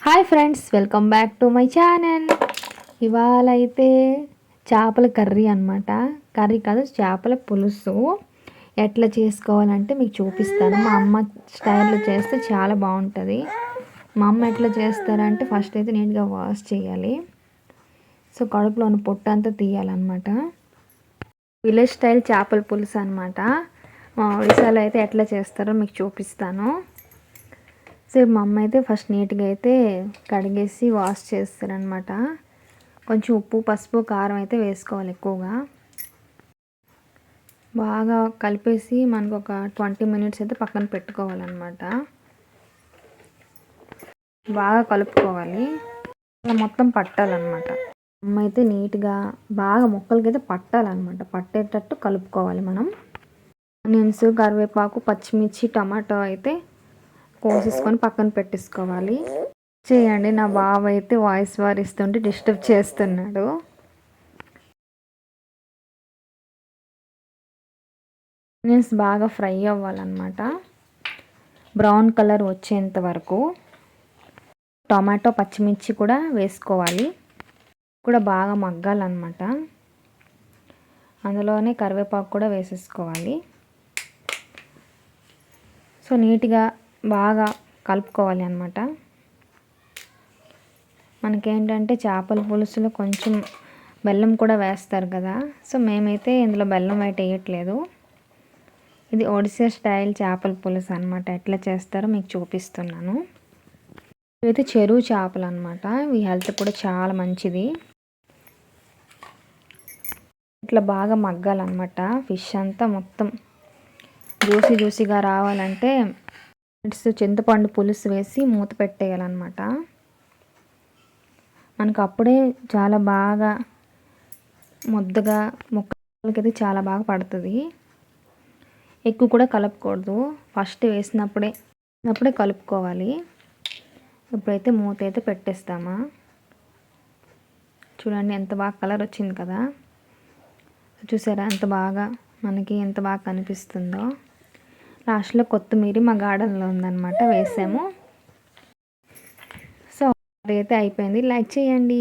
Hi friends, welcome back to my channel. ఇవాళ అయితే చేపల కర్రీ అనమాట. కర్రీ కాదు, చేపల పులుసు ఎట్లా చేసుకోవాలంటే మీకు చూపిస్తాను. మా అమ్మ స్టైల్లో చేస్తే చాలా బాగుంటుంది. మా అమ్మ ఎట్లా చేస్తారంటే ఫస్ట్ అయితే నీట్గా వాష్ చేయాలి. సో కడుపులోని పొట్టు అంతా తీయాలన్నమాట. విలేజ్ స్టైల్ చేపల పులుసు అనమాట. మా ఒడిశాలో అయితే ఎట్లా చేస్తారో మీకు చూపిస్తాను. సో మా అమ్మ అయితే ఫస్ట్ నీట్గా అయితే కడిగేసి వాష్ చేస్తారనమాట. కొంచెం ఉప్పు, పసుపు, కారం అయితే వేసుకోవాలి ఎక్కువగా. బాగా కలిపేసి మనకు ఒక 20 minutes అయితే పక్కన పెట్టుకోవాలన్నమాట. బాగా కలుపుకోవాలి, మొత్తం పట్టాలన్నమాట. అమ్మ అయితే నీట్గా బాగా ముక్కలకైతే పట్టాలన్నమాట. పట్టేటట్టు కలుపుకోవాలి మనం. ఆనియన్స్, కరివేపాకు, పచ్చిమిర్చి, టమాటో అయితే కోసేసుకొని పక్కన పెట్టేసుకోవాలి. చేయండి, నా బావ అయితే వాయిస్ ఇస్తుంటే డిస్టర్బ్ చేస్తున్నాడు. ఆనియన్స్ బాగా ఫ్రై అవ్వాలన్నమాట, బ్రౌన్ కలర్ వచ్చేంత వరకు. టమాటో, పచ్చిమిర్చి కూడా వేసుకోవాలి, కూడా బాగా మగ్గాలన్నమాట. అందులోనే కరివేపాకు కూడా వేసేసుకోవాలి. సో నీట్గా బాగా కలుపుకోవాలి అన్నమాట. మనకేంటంటే చేపల పులుసులో కొంచెం బెల్లం కూడా వేస్తారు కదా. సో మేమైతే ఇందులో బెల్లం వేయట్లేదు. ఇది ఒడిశా స్టైల్ చేపల పులుసు అనమాట. ఎట్లా చేస్తారో మీకు చూపిస్తున్నాను. ఇవైతే చెరువు చేపలు అనమాట. ఇవి హెల్త్ కూడా చాలా మంచిది. ఇట్లా బాగా మగ్గాలన్నమాట. ఫిష్ అంతా మొత్తం జ్యూసీగా రావాలంటే చింతపండు పులుసు వేసి మూత పెట్టేయాలన్నమాట. మనకు అప్పుడే చాలా బాగా ముద్దగా ముక్కలకైతే చాలా బాగా పడుతుంది. ఎక్కువ కూడా కలుపుకూడదు, ఫస్ట్ వేసినప్పుడే కలుపుకోవాలి. ఇప్పుడైతే మూత అయితే పెట్టేస్తామా. చూడండి ఎంత బాగా కలర్ వచ్చింది కదా. చూసారా ఎంత బాగా మనకి ఎంత బాగా కనిపిస్తుందో. లాస్ట్లో కొత్తిమీర మా గార్డెన్లో ఉందన్నమాట, వేసాము. సో అయితే అయిపోయింది. లైక్ చేయండి.